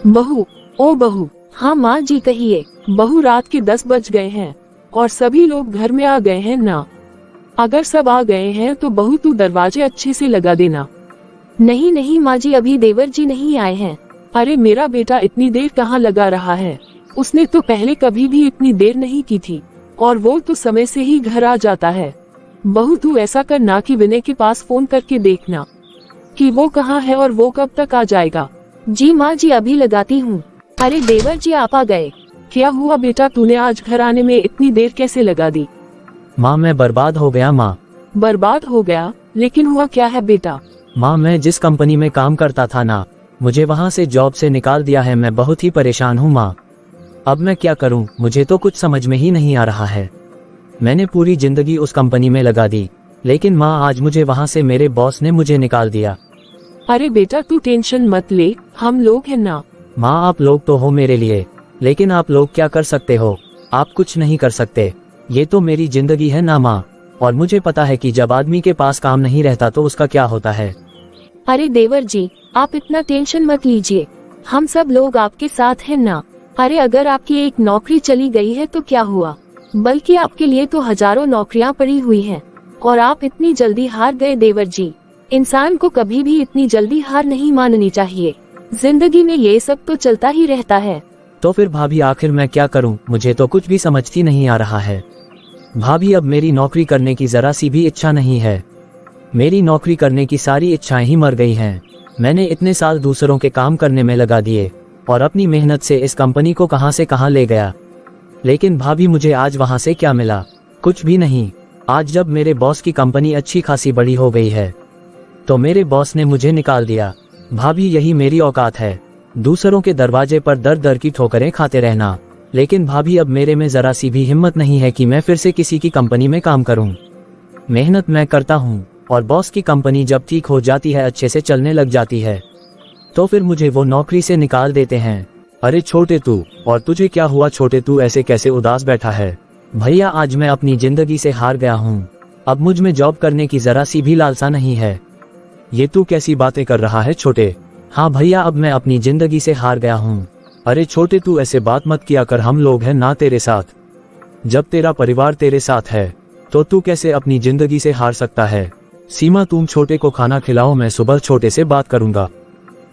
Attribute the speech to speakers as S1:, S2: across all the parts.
S1: बहू, ओ बहू।
S2: हाँ माँ जी कहिए।
S1: बहू, रात के 10 बज गए हैं और सभी लोग घर में आ गए हैं ना। अगर सब आ गए हैं तो बहू तू दरवाजे अच्छे से लगा देना।
S2: नहीं नहीं माँ जी, अभी देवर जी नहीं आए हैं।
S1: अरे मेरा बेटा इतनी देर कहाँ लगा रहा है, उसने तो पहले कभी भी इतनी देर नहीं की थी और वो तो समय से ही घर आ जाता है। बहू तू ऐसा करना कि विनय के पास फोन करके देखना कि वो कहाँ है और वो कब तक आ जाएगा।
S2: जी माँ जी, अभी लगाती हूँ। अरे देवर जी आप आ गए।
S1: क्या हुआ बेटा, तूने आज घर आने में इतनी देर कैसे लगा दी?
S3: माँ मैं बर्बाद हो गया माँ।
S1: बर्बाद हो गया? लेकिन हुआ क्या है बेटा?
S3: माँ मैं जिस कंपनी में काम करता था ना, मुझे वहाँ से जॉब से निकाल दिया है। मैं बहुत ही परेशान हूँ माँ। अब मैं क्या करूँ, मुझे तो कुछ समझ में ही नहीं आ रहा है। मैंने पूरी जिंदगी उस कंपनी में लगा दी, लेकिन माँ आज मुझे वहाँ से मेरे बॉस ने मुझे निकाल दिया।
S1: अरे बेटा तू टेंशन मत ले, हम लोग हैं ना।
S3: माँ आप लोग तो हो मेरे लिए, लेकिन आप लोग क्या कर सकते हो? आप कुछ नहीं कर सकते। ये तो मेरी जिंदगी है ना माँ, और मुझे पता है कि जब आदमी के पास काम नहीं रहता तो उसका क्या होता है।
S2: अरे देवर जी आप इतना टेंशन मत लीजिए, हम सब लोग आपके साथ हैं ना। अरे अगर आपकी एक नौकरी चली गई है तो क्या हुआ, बल्कि आपके लिए तो हजारों नौकरियां पड़ी हुई हैं और आप इतनी जल्दी हार गए। देवर जी, इंसान को कभी भी इतनी जल्दी हार नहीं माननी चाहिए। जिंदगी में ये सब तो चलता ही रहता है।
S3: तो फिर भाभी आखिर मैं क्या करूं? मुझे तो कुछ भी समझती नहीं आ रहा है। भाभी अब मेरी नौकरी करने की जरा सी भी इच्छा नहीं है। मेरी नौकरी करने की सारी इच्छाएं ही मर गई हैं। मैंने इतने साल दूसरों के काम करने में लगा दिए और अपनी मेहनत से इस कंपनी को कहां से कहां ले गया। लेकिन भाभी मुझे आज वहां से क्या मिला? कुछ भी नहीं। आज जब मेरे बॉस की कंपनी अच्छी खासी बड़ी हो गई है तो मेरे बॉस ने मुझे निकाल दिया। भाभी यही मेरी औकात है, दूसरों के दरवाजे पर दर दर की ठोकरें खाते रहना। लेकिन भाभी अब मेरे में जरा सी भी हिम्मत नहीं है कि मैं फिर से किसी की कंपनी में काम करूं। मेहनत मैं करता हूं और बॉस की कंपनी जब ठीक हो जाती है, अच्छे से चलने लग जाती है, तो फिर मुझे वो नौकरी से निकाल देते हैं। अरे छोटे तू, और तुझे क्या हुआ छोटे, तू ऐसे कैसे उदास बैठा है? भैया आज मैं अपनी जिंदगी से हार गया हूँ। अब मुझ में जॉब करने की जरा सी भी लालसा नहीं है। ये तू कैसी बातें कर रहा है छोटे? हाँ भैया, अब मैं अपनी जिंदगी से हार गया हूँ। अरे छोटे तू ऐसे बात मत किया कर, हम लोग हैं ना तेरे साथ। जब तेरा परिवार तेरे साथ है तो तू कैसे अपनी जिंदगी से हार सकता है? सीमा तुम छोटे को खाना खिलाओ, मैं सुबह छोटे से बात करूंगा।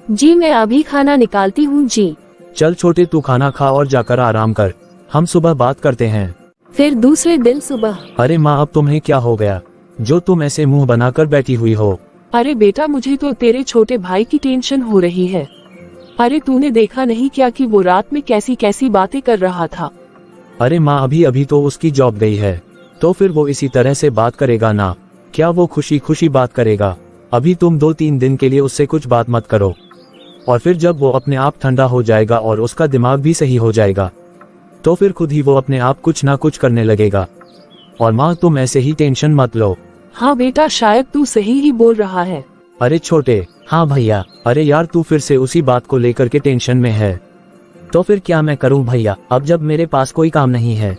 S2: जी मैं अभी खाना निकालती हूँ जी।
S3: चल छोटे तू खाना खा और जाकर आराम कर, हम सुबह बात करते हैं।
S2: फिर दूसरे दिन सुबह।
S3: अरे माँ अब तुम्हें क्या हो गया जो तुम ऐसे मुंह बनाकर बैठी हुई हो?
S1: अरे बेटा मुझे तो तेरे छोटे भाई की टेंशन हो रही है। अरे तूने देखा नहीं क्या कि वो रात में कैसी कैसी बातें कर रहा था?
S3: अरे माँ अभी अभी तो उसकी जॉब गई है, तो फिर वो इसी तरह से बात करेगा ना? क्या वो खुशी खुशी बात करेगा? अभी तुम 2-3 दिन के लिए उससे कुछ बात मत करो, और फिर जब वो अपने आप ठंडा हो जाएगा और उसका दिमाग भी सही हो जाएगा तो फिर खुद ही वो अपने आप कुछ ना कुछ करने लगेगा। और माँ तुम ऐसे ही टेंशन मत लो।
S1: हाँ बेटा, शायद तू सही ही बोल रहा है।
S3: अरे छोटे। हाँ भैया। अरे यार तू फिर से उसी बात को लेकर के टेंशन में है, तो फिर क्या मैं करूं भैया? अब जब मेरे पास कोई काम नहीं है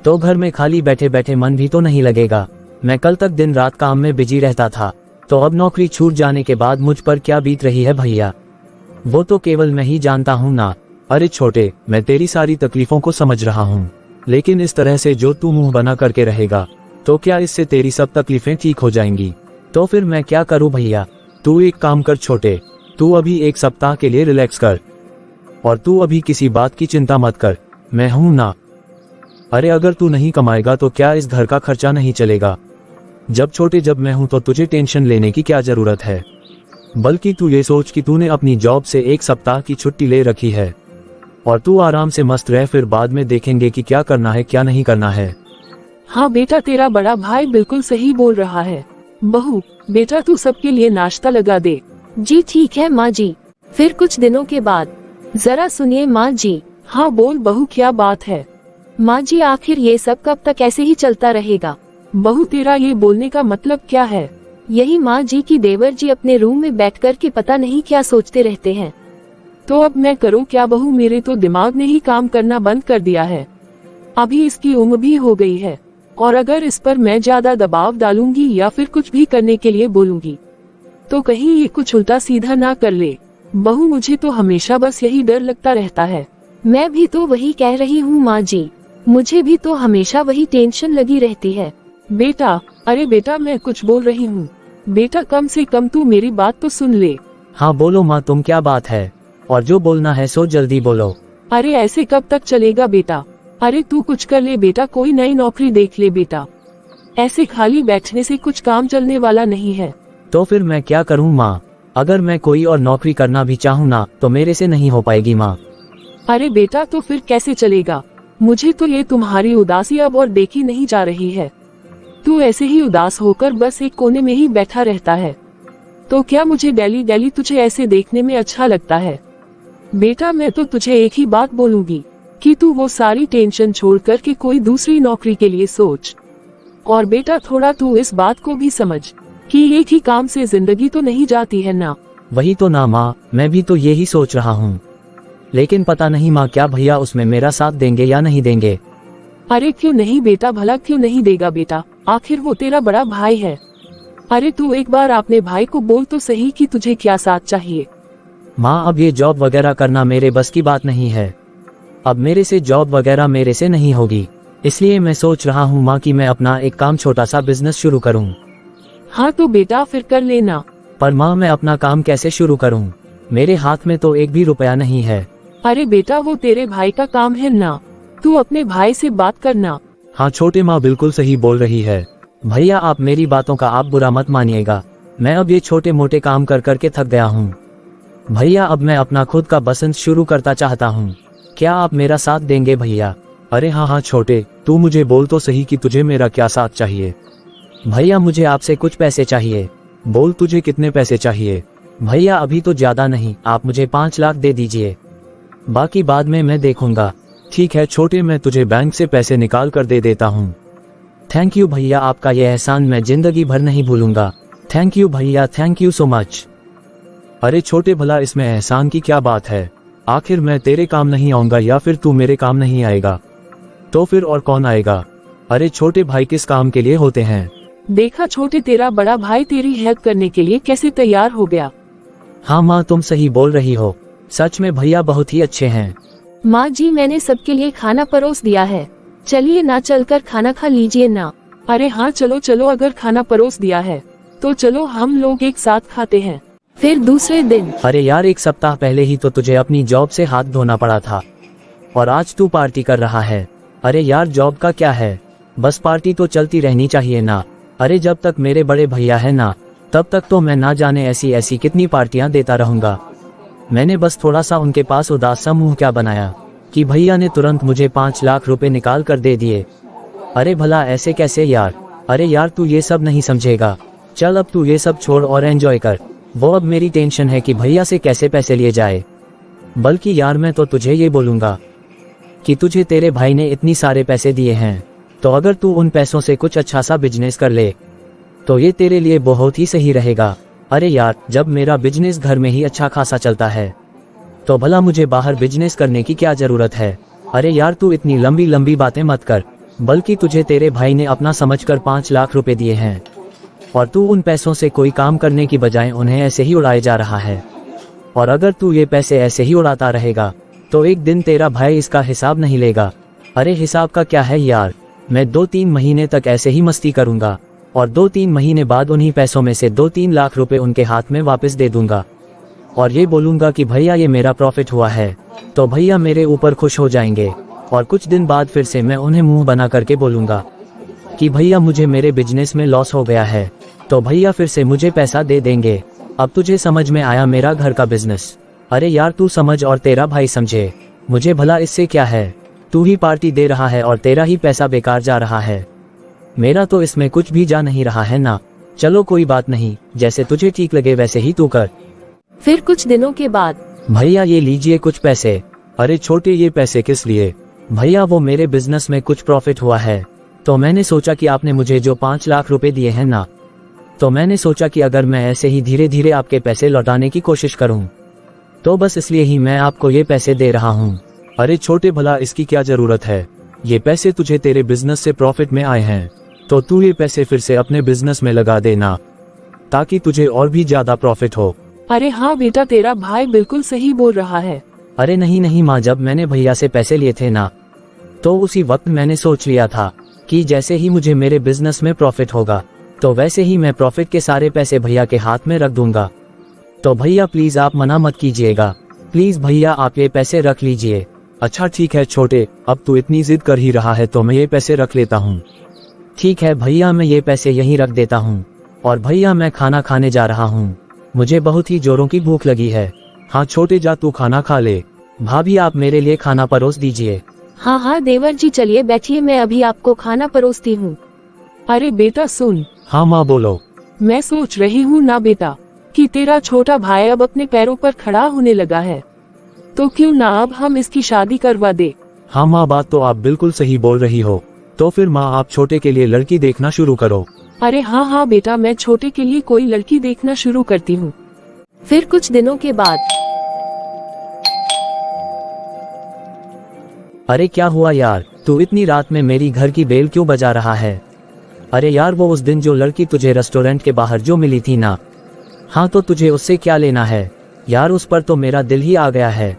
S3: तो घर में खाली बैठे बैठे मन भी तो नहीं लगेगा। मैं कल तक दिन रात काम में बिजी रहता था, तो अब नौकरी छूट जाने के बाद मुझ पर क्या बीत रही है भैया, वो तो केवल मैं ही जानता हूँ ना। अरे छोटे, मैं तेरी सारी तकलीफों को समझ रहा हूँ, लेकिन इस तरह से जो तू मुंह बना करके रहेगा तो क्या इससे तेरी सब तकलीफें ठीक हो जाएंगी? तो फिर मैं क्या करूँ भैया? तू एक काम कर छोटे, तू अभी 1 सप्ताह के लिए रिलैक्स कर और तू अभी किसी बात की चिंता मत कर, मैं हूं ना। अरे अगर तू नहीं कमाएगा तो क्या इस घर का खर्चा नहीं चलेगा? जब मैं हूं तो तुझे टेंशन लेने की क्या जरूरत है? बल्कि तू ये सोच कि तूने अपनी जॉब से 1 सप्ताह की छुट्टी ले रखी है और तू आराम से मस्त रह, फिर बाद में देखेंगे कि क्या करना है क्या नहीं करना है।
S1: हाँ बेटा, तेरा बड़ा भाई बिल्कुल सही बोल रहा है। बहू बेटा तू सबके लिए नाश्ता लगा दे।
S2: जी ठीक है माँ जी। फिर कुछ दिनों के बाद। जरा सुनिए माँ जी।
S1: हाँ बोल बहू, क्या बात है?
S2: माँ जी आखिर ये सब कब तक ऐसे ही चलता रहेगा?
S1: बहू तेरा ये बोलने का मतलब क्या है?
S2: यही माँ जी की देवर जी अपने रूम में बैठकर के पता नहीं क्या सोचते रहते हैं।
S1: तो अब मैं करूँ क्या बहू? मेरे तो दिमाग ने ही काम करना बंद कर दिया है। अभी इसकी उम्र भी हो गई है और अगर इस पर मैं ज्यादा दबाव डालूंगी या फिर कुछ भी करने के लिए बोलूंगी तो कहीं ये कुछ उल्टा सीधा ना कर ले। बहू मुझे तो हमेशा बस यही डर लगता रहता है।
S2: मैं भी तो वही कह रही हूँ माँ जी, मुझे भी तो हमेशा वही टेंशन लगी रहती है।
S1: बेटा, अरे बेटा मैं कुछ बोल रही हूँ। बेटा कम से कम तू मेरी बात तो सुन ले।
S3: हाँ बोलो माँ, तुम क्या बात है, और जो बोलना है सो जल्दी बोलो।
S1: अरे ऐसे कब तक चलेगा बेटा? अरे तू कुछ कर ले बेटा, कोई नई नौकरी देख ले बेटा। ऐसे खाली बैठने से कुछ काम चलने वाला नहीं है।
S3: तो फिर मैं क्या करूँ माँ? अगर मैं कोई और नौकरी करना भी चाहूँ ना तो मेरे से नहीं हो पाएगी माँ।
S1: अरे बेटा तो फिर कैसे चलेगा? मुझे तो ये तुम्हारी उदासी अब और देखी नहीं जा रही है। तू ऐसे ही उदास होकर बस एक कोने में ही बैठा रहता है। तो क्या मुझे डेली डेली तुझे ऐसे देखने में अच्छा लगता है? बेटा मैं तो तुझे एक ही बात बोलूंगी कि तू वो सारी टेंशन छोड़ कर के कोई दूसरी नौकरी के लिए सोच। और बेटा थोड़ा तू इस बात को भी समझ कि एक ही काम से जिंदगी तो नहीं जाती है ना।
S3: वही तो ना माँ, मैं भी तो यही सोच रहा हूँ, लेकिन पता नहीं माँ क्या भैया उसमें मेरा साथ देंगे या नहीं देंगे।
S1: अरे क्यों नहीं बेटा, भला क्यों नहीं देगा बेटा, आखिर वो तेरा बड़ा भाई है। अरे तू एक बार अपने भाई को बोल तो सही कि तुझे क्या साथ चाहिए।
S3: माँ अब ये जॉब वगैरह करना मेरे बस की बात नहीं है। अब मेरे से जॉब वगैरह मेरे से नहीं होगी, इसलिए मैं सोच रहा हूँ माँ कि मैं अपना एक काम छोटा सा बिजनेस शुरू करूँ।
S1: हाँ तो बेटा फिर कर लेना।
S3: पर माँ मैं अपना काम कैसे शुरू करूँ? मेरे हाथ में तो एक भी रुपया नहीं है।
S1: अरे बेटा वो तेरे भाई का काम है ना, तू अपने भाई से बात करना।
S3: हाँ छोटे माँ बिल्कुल सही बोल रही है। भैया आप मेरी बातों का आप बुरा मत मानिएगा, मैं अब ये छोटे मोटे काम कर करके थक गया हूँ। भैया अब मैं अपना खुद का बिजनेस शुरू करता चाहता हूँ, क्या आप मेरा साथ देंगे भैया?
S4: अरे हाँ छोटे, तू मुझे बोल तो सही कि तुझे मेरा क्या साथ चाहिए।
S3: भैया मुझे आपसे कुछ पैसे चाहिए।
S4: बोल तुझे कितने पैसे चाहिए?
S3: भैया अभी तो ज्यादा नहीं, आप मुझे 5 लाख दे दीजिए, बाकी बाद में मैं देखूंगा।
S4: ठीक है छोटे, मैं तुझे बैंक से पैसे निकाल कर दे देता हूँ।
S3: थैंक यू भैया, आपका ये एहसान मैं जिंदगी भर नहीं भूलूंगा। थैंक यू भैया, थैंक यू सो मच।
S4: अरे छोटे भला इसमें एहसान की क्या बात है? आखिर मैं तेरे काम नहीं आऊंगा या फिर तू मेरे काम नहीं आएगा? तो फिर और कौन आएगा? अरे छोटे भाई किस काम के लिए होते हैं?
S1: देखा छोटे, तेरा बड़ा भाई तेरी हेल्प करने के लिए कैसे तैयार हो गया।
S3: हाँ माँ तुम सही बोल रही हो, सच में भैया बहुत ही अच्छे हैं।
S2: माँ जी मैंने सबके लिए खाना परोस दिया है, चलिए ना चलकर खाना खा लीजिए ना।
S1: अरे हाँ चलो चलो, अगर खाना परोस दिया है तो चलो हम लोग एक साथ खाते हैं।
S2: फिर दूसरे दिन।
S3: अरे यार 1 सप्ताह पहले ही तो तुझे अपनी जॉब से हाथ धोना पड़ा था और आज तू पार्टी कर रहा है। अरे यार जॉब का क्या है, बस पार्टी तो चलती रहनी चाहिए ना। अरे जब तक मेरे बड़े भैया है ना तब तक तो मैं ना जाने ऐसी ऐसी कितनी पार्टियां देता रहूंगा। मैंने बस थोड़ा सा उनके पास उदास सा मुंह क्या बनाया कि भैया ने तुरंत मुझे 5 लाख रुपए निकाल कर दे दिए। अरे भला ऐसे कैसे यार? अरे यार तू ये सब नहीं समझेगा, चल अब तू ये सब छोड़ और एंजॉय कर। वो अब मेरी टेंशन है कि भैया से कैसे पैसे लिए जाए। बल्कि यार मैं तो तुझे ये बोलूंगा कि तुझे तेरे भाई ने इतनी सारे पैसे दिए हैं, तो अगर तू उन पैसों से कुछ अच्छा सा बिजनेस कर ले तो ये तेरे लिए बहुत ही सही रहेगा। अरे यार जब मेरा बिजनेस घर में ही अच्छा खासा चलता है तो भला मुझे बाहर बिजनेस करने की क्या जरूरत है। अरे यार तू इतनी लंबी लंबी बातें मत कर, बल्कि तुझे तेरे भाई ने अपना समझकर 5 लाख रुपए दिए हैं और तू उन पैसों से कोई काम करने की बजाय उन्हें ऐसे ही उड़ाए जा रहा है। और अगर तू ये पैसे ऐसे ही उड़ाता रहेगा तो एक दिन तेरा भाई इसका हिसाब नहीं लेगा। अरे हिसाब का क्या है यार, मैं 2-3 महीने तक ऐसे ही मस्ती करूंगा और 2-3 महीने बाद उन्हीं पैसों में से 2-3 लाख रुपए उनके हाथ में वापस दे दूंगा और ये बोलूंगा कि भैया ये मेरा प्रॉफिट हुआ है। तो भैया मेरे ऊपर खुश हो जाएंगे और कुछ दिन बाद फिर से मैं उन्हें मुंह बना करके बोलूंगा कि भैया मुझे मेरे बिजनेस में लॉस हो गया है, तो भैया फिर से मुझे पैसा दे देंगे। अब तुझे समझ में आया मेरा घर का बिजनेस? अरे यार तू समझ और तेरा भाई समझे, मुझे भला इससे क्या है? तू ही पार्टी दे रहा है और तेरा ही पैसा बेकार जा रहा है, मेरा तो इसमें कुछ भी जा नहीं रहा है ना। चलो कोई बात नहीं, जैसे तुझे ठीक लगे वैसे ही तू कर।
S2: फिर कुछ दिनों के बाद।
S3: भैया ये लीजिए कुछ पैसे।
S4: अरे छोटे ये पैसे किस लिए?
S3: भैया वो मेरे बिजनेस में कुछ प्रॉफिट हुआ है, तो मैंने सोचा कि आपने मुझे जो 5 लाख रुपए दिए हैं ना, तो मैंने सोचा कि अगर मैं ऐसे ही धीरे धीरे आपके पैसे लौटाने की कोशिश करूं, तो बस इसलिए ही मैं आपको ये पैसे दे रहा हूं।
S4: अरे छोटे भला इसकी क्या जरूरत है? ये पैसे तुझे तेरे बिजनेस से प्रॉफिट में आए हैं, तो तू ये पैसे फिर से अपने बिजनेस में लगा देना ताकि तुझे और भी ज्यादा प्रॉफिट हो।
S1: अरे हाँ बेटा, तेरा भाई बिल्कुल सही बोल रहा है।
S3: अरे नहीं नहीं माँ, जब मैंने भैया से पैसे लिए थे ना, तो उसी वक्त मैंने सोच लिया था कि जैसे ही मुझे मेरे बिजनेस में प्रॉफिट होगा तो वैसे ही मैं प्रॉफिट के सारे पैसे भैया के हाथ में रख दूंगा। तो भैया प्लीज आप मना मत कीजिएगा, प्लीज भैया आप ये पैसे रख लीजिए।
S4: अच्छा ठीक है छोटे, अब तू इतनी जिद कर ही रहा है तो मैं ये पैसे रख लेता हूँ।
S3: ठीक है भैया, मैं ये पैसे यहीं रख देता हूँ। और भैया मैं खाना खाने जा रहा हूँ, मुझे बहुत ही जोरों की भूख लगी है।
S4: हाँ छोटे, जा तू खाना खा ले।
S3: भाभी आप मेरे लिए खाना परोस दीजिए।
S2: हाँ हाँ देवर जी चलिए बैठिए, मैं अभी आपको खाना परोसती हूँ।
S1: अरे बेटा सुन,
S4: हाँ माँ बोलो।
S1: मैं सोच रही हूँ ना बेटा कि तेरा छोटा भाई अब अपने पैरों पर खड़ा होने लगा है, तो क्यों ना अब हम इसकी शादी करवा दे।
S4: हाँ माँ, बात तो आप बिल्कुल सही बोल रही हो। तो फिर माँ आप छोटे के लिए लड़की देखना शुरू करो।
S1: अरे हाँ हाँ बेटा, मैं छोटे के लिए कोई लड़की देखना शुरू करती हूँ।
S2: फिर कुछ दिनों के बाद।
S3: अरे क्या हुआ यार, तू इतनी रात में मेरी घर की बेल क्यों बजा रहा है? अरे यार वो उस दिन जो लड़की तुझे रेस्टोरेंट के बाहर जो मिली थी ना, हाँ तो तुझे उससे क्या लेना है यार? उस पर तो मेरा दिल ही आ गया है।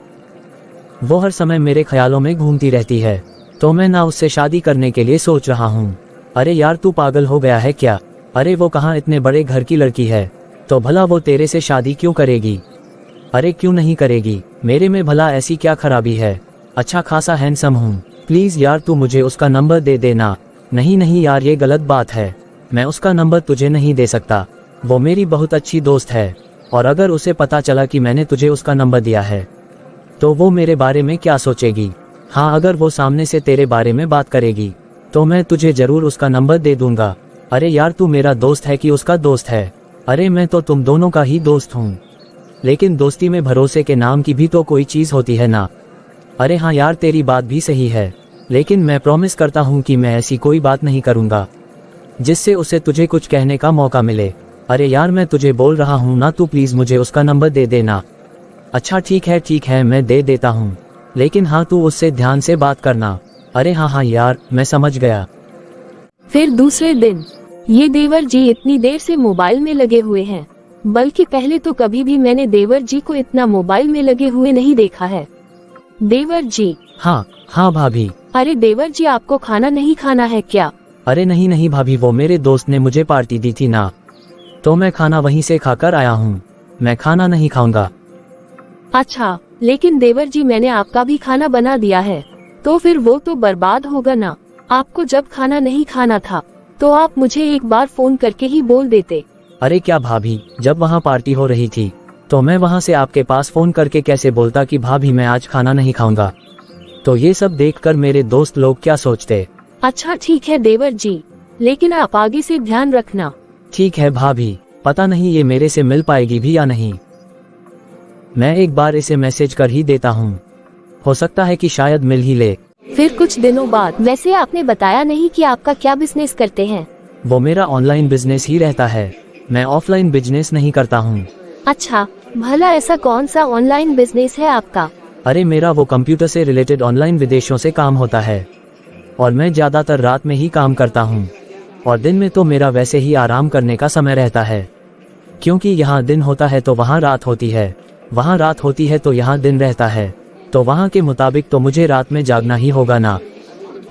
S3: वो हर समय मेरे ख्यालों में घूमती रहती है, तो मैं ना उससे शादी करने के लिए सोच रहा हूँ। अरे यार तू पागल हो गया है क्या? अरे वो कहाँ इतने बड़े घर की लड़की है, तो भला वो तेरे से शादी क्यों करेगी? अरे क्यों नहीं करेगी, मेरे में भला ऐसी क्या खराबी है? अच्छा खासा हैंडसम हूँ, प्लीज यार तू मुझे उसका नंबर दे देना। नहीं नहीं यार ये गलत बात है, मैं उसका नंबर तुझे नहीं दे सकता। वो मेरी बहुत अच्छी दोस्त है, और अगर उसे पता चला कि मैंने तुझे उसका नंबर दिया है तो वो मेरे बारे में क्या सोचेगी? हाँ अगर वो सामने से तेरे बारे में बात करेगी तो मैं तुझे जरूर उसका नंबर दे दूंगा। अरे यार तू मेरा दोस्त है कि उसका दोस्त है? अरे मैं तो तुम दोनों का ही दोस्त हूँ, लेकिन दोस्ती में भरोसे के नाम की भी तो कोई चीज होती है ना। अरे हाँ यार तेरी बात भी सही है, लेकिन मैं प्रॉमिस करता हूँ कि मैं ऐसी कोई बात नहीं करूँगा जिससे उसे तुझे कुछ कहने का मौका मिले। अरे यार मैं तुझे बोल रहा हूँ ना, तू प्लीज मुझे उसका नंबर दे देना। अच्छा ठीक है मैं दे देता हूँ, लेकिन हाँ तू उससे ध्यान से बात करना। अरे हाँ यार मैं समझ गया।
S2: फिर दूसरे दिन। ये देवर जी इतनी देर से मोबाइल में लगे हुए हैं, बल्कि पहले तो कभी भी मैंने देवर जी को इतना मोबाइल में लगे हुए नहीं देखा है। देवर जी।
S3: हाँ भाभी।
S2: अरे देवर जी आपको खाना नहीं खाना है क्या?
S3: अरे नहीं भाभी, वो मेरे दोस्त ने मुझे पार्टी दी थी ना, तो मैं खाना वहीं से खाकर आया हूँ, मैं खाना नहीं खाऊंगा।
S2: अच्छा, लेकिन देवर जी मैंने आपका भी खाना बना दिया है, तो फिर वो तो बर्बाद होगा ना। आपको जब खाना नहीं खाना था तो आप मुझे एक बार फोन करके ही बोल देते।
S3: अरे क्या भाभी, जब वहाँ पार्टी हो रही थी तो मैं वहाँ से आपके पास फोन करके कैसे बोलता कि भाभी मैं आज खाना नहीं खाऊंगा? तो ये सब देखकर मेरे दोस्त लोग क्या सोचते?
S2: अच्छा ठीक है देवर जी, लेकिन आप आगे से ध्यान रखना।
S3: ठीक है भाभी, पता नहीं ये मेरे से मिल पाएगी भी या नहीं। मैं एक बार इसे मैसेज कर ही देता हूँ, हो सकता है कि शायद मिल ही ले।
S2: फिर कुछ दिनों बाद। वैसे आपने बताया नहीं कि आपका क्या बिजनेस करते हैं?
S3: वो मेरा ऑनलाइन बिजनेस ही रहता है, मैं ऑफलाइन बिजनेस नहीं करता हूँ।
S2: अच्छा, भला ऐसा कौन सा ऑनलाइन बिजनेस है आपका?
S3: अरे मेरा वो कंप्यूटर से रिलेटेड ऑनलाइन विदेशों से काम होता है, और मैं ज्यादातर रात में ही काम करता हूँ, और दिन में तो मेरा वैसे ही आराम करने का समय रहता है, क्योंकि यहाँ दिन होता है तो वहाँ रात होती है, वहाँ रात होती है तो यहाँ दिन रहता है, तो वहाँ के मुताबिक तो मुझे रात में जागना ही होगा ना,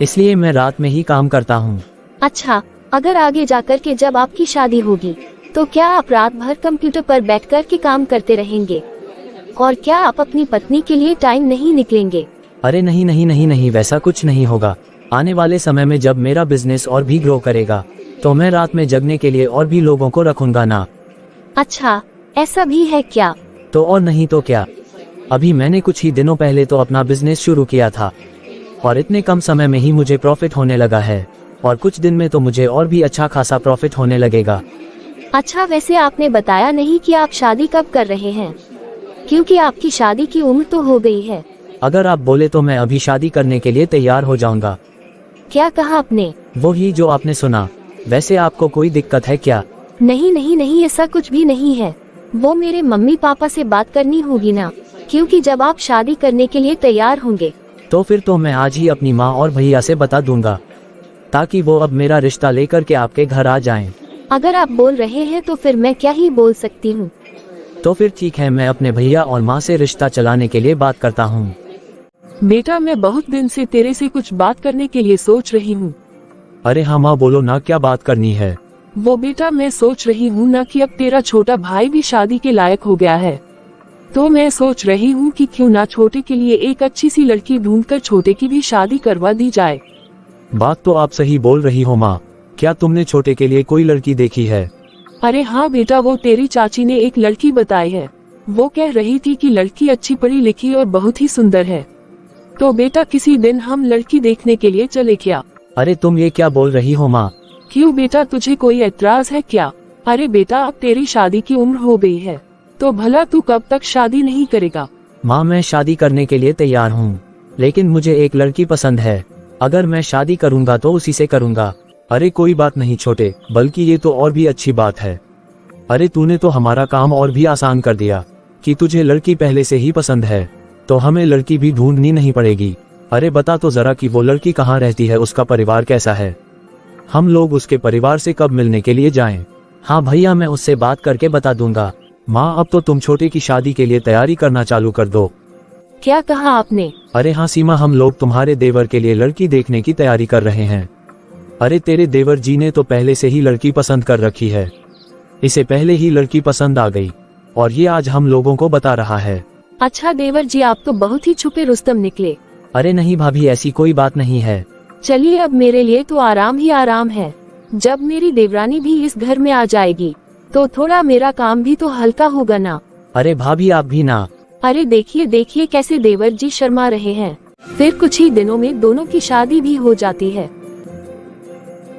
S3: इसलिए मैं रात में ही काम करता हूँ।
S2: अच्छा, अगर आगे जाकर के जब आपकी शादी होगी तो क्या आप रात भर कंप्यूटर पर बैठकर के काम करते रहेंगे? और क्या आप अपनी पत्नी के लिए टाइम नहीं निकलेंगे?
S3: अरे नहीं, वैसा कुछ नहीं होगा। आने वाले समय में जब मेरा बिजनेस और भी ग्रो करेगा तो मैं रात में जगने के लिए और भी लोगों को रखूंगा ना।
S2: अच्छा, ऐसा भी है क्या?
S3: तो और नहीं तो क्या, अभी मैंने कुछ ही दिनों पहले तो अपना बिजनेस शुरू किया था, और इतने कम समय में ही मुझे प्रॉफिट होने लगा है, और कुछ दिन में तो मुझे और भी अच्छा खासा प्रॉफिट होने लगेगा।
S2: अच्छा, वैसे आपने बताया नहीं कि आप शादी कब कर रहे हैं, क्योंकि आपकी शादी की उम्र तो हो गई है।
S3: अगर आप बोले तो मैं अभी शादी करने के लिए तैयार हो जाऊंगा।
S2: क्या कहा आपने?
S3: वो ही जो आपने सुना। वैसे आपको कोई दिक्कत है क्या?
S2: नहीं, ऐसा कुछ भी नहीं है। वो मेरे मम्मी पापा से बात करनी होगी ना, क्योंकि जब आप शादी करने के लिए तैयार होंगे
S3: तो फिर तो मैं आज ही अपनी माँ और भैया से बता दूंगा, ताकि वो अब मेरा रिश्ता लेकर के आपके घर आ जाएं।
S2: अगर आप बोल रहे हैं तो फिर मैं क्या ही बोल सकती हूँ।
S3: तो फिर ठीक है, मैं अपने भैया और माँ से रिश्ता चलाने के लिए बात करता हूँ।
S1: बेटा मैं बहुत दिन से तेरे से कुछ बात करने के लिए सोच रही हूँ।
S4: अरे हाँ माँ बोलो ना, क्या बात करनी है?
S1: वो बेटा मैं सोच रही हूँ ना कि अब तेरा छोटा भाई भी शादी के लायक हो गया है, तो मैं सोच रही हूँ कि क्यों ना छोटे के लिए एक अच्छी सी लड़की ढूंढकर छोटे की भी शादी करवा दी जाए।
S4: बात तो आप सही बोल रही हो माँ। क्या तुमने छोटे के लिए कोई लड़की देखी है?
S1: अरे हाँ बेटा, वो तेरी चाची ने एक लड़की बताई है। वो कह रही थी कि लड़की अच्छी पढ़ी लिखी और बहुत ही सुंदर है। तो बेटा किसी दिन हम लड़की देखने के लिए चले क्या?
S3: अरे तुम ये क्या बोल रही हो माँ?
S1: क्यों बेटा, तुझे कोई एतराज है क्या? अरे बेटा अब तेरी शादी की उम्र हो गई है, तो भला तू कब तक शादी नहीं करेगा?
S3: माँ मैं शादी करने के लिए तैयार हूँ, लेकिन मुझे एक लड़की पसंद है। अगर मैं शादी करूँगा तो उसी से करूँगा।
S4: अरे कोई बात नहीं छोटे, बल्कि ये तो और भी अच्छी बात है। अरे तूने तो हमारा काम और भी आसान कर दिया कि तुझे लड़की पहले से ही पसंद है, तो हमें लड़की भी ढूंढनी नहीं पड़ेगी। अरे बता तो जरा कि वो लड़की कहाँ रहती है, उसका परिवार कैसा है? हम लोग उसके परिवार से कब मिलने के लिए जाएं?
S3: हाँ भैया, मैं उससे बात करके बता दूंगा।
S4: माँ अब तो तुम छोटे की शादी के लिए तैयारी करना चालू कर दो।
S2: क्या कहा आपने?
S4: अरे हाँ सीमा, हम लोग तुम्हारे देवर के लिए लड़की देखने की तैयारी कर रहे हैं। अरे तेरे देवर जी ने तो पहले से ही लड़की पसंद कर रखी है। इसे पहले ही लड़की पसंद आ गई और ये आज हम लोगों को बता रहा है।
S2: अच्छा देवर जी, आप तो बहुत ही छुपे रुस्तम निकले।
S3: अरे नहीं भाभी, ऐसी कोई बात नहीं है।
S2: चलिए अब मेरे लिए तो आराम ही आराम है। जब मेरी देवरानी भी इस घर में आ जाएगी तो थोड़ा मेरा काम भी तो हल्का होगा ना।
S3: अरे भाभी आप भी ना।
S2: अरे देखिए देखिए कैसे देवर जी शर्मा रहे हैं। फिर कुछ ही दिनों में दोनों की शादी भी हो जाती है।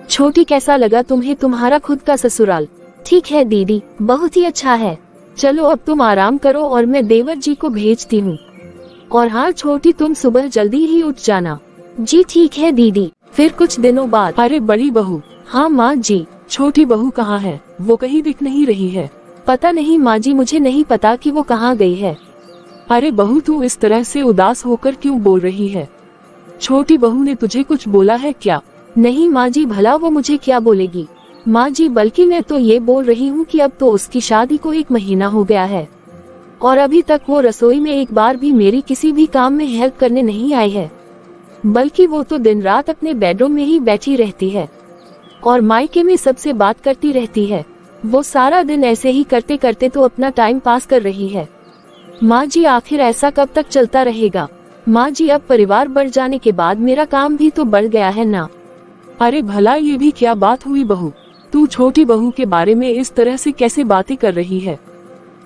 S2: छोटी, कैसा लगा तुम्हें तुम्हारा खुद का ससुराल? ठीक है दीदी, बहुत ही अच्छा है। चलो अब तुम आराम करो और मैं देवर जी को भेजती हूँ। और हाँ छोटी, तुम सुबह जल्दी ही उठ जाना। जी ठीक है दीदी। फिर कुछ दिनों बाद।
S1: अरे बड़ी बहू।
S2: हाँ माँ जी।
S1: छोटी बहू कहाँ है? वो कहीं दिख नहीं रही है।
S2: पता नहीं माँ जी, मुझे नहीं पता कि वो कहाँ गई है।
S1: अरे बहू, तू इस तरह से उदास होकर क्यों बोल रही है? छोटी बहू ने तुझे कुछ बोला है क्या?
S2: नहीं माँ जी, भला वो मुझे क्या बोलेगी। माँ जी, बल्कि मैं तो ये बोल रही हूँ कि अब तो उसकी शादी को 1 महीना हो गया है और अभी तक वो रसोई में एक बार भी मेरी किसी भी काम में हेल्प करने नहीं आई है। बल्कि वो तो दिन रात अपने बेडरूम में ही बैठी रहती है और मायके में सबसे बात करती रहती है। वो सारा दिन ऐसे ही करते करते तो अपना टाइम पास कर रही है। माँ जी, आखिर ऐसा कब तक चलता रहेगा? माँ जी, अब परिवार बढ़ जाने के बाद मेरा काम भी तो बढ़ गया है ना।
S1: अरे भला ये भी क्या बात हुई बहू? तू छोटी बहू के बारे में इस तरह से कैसे बातें कर रही है?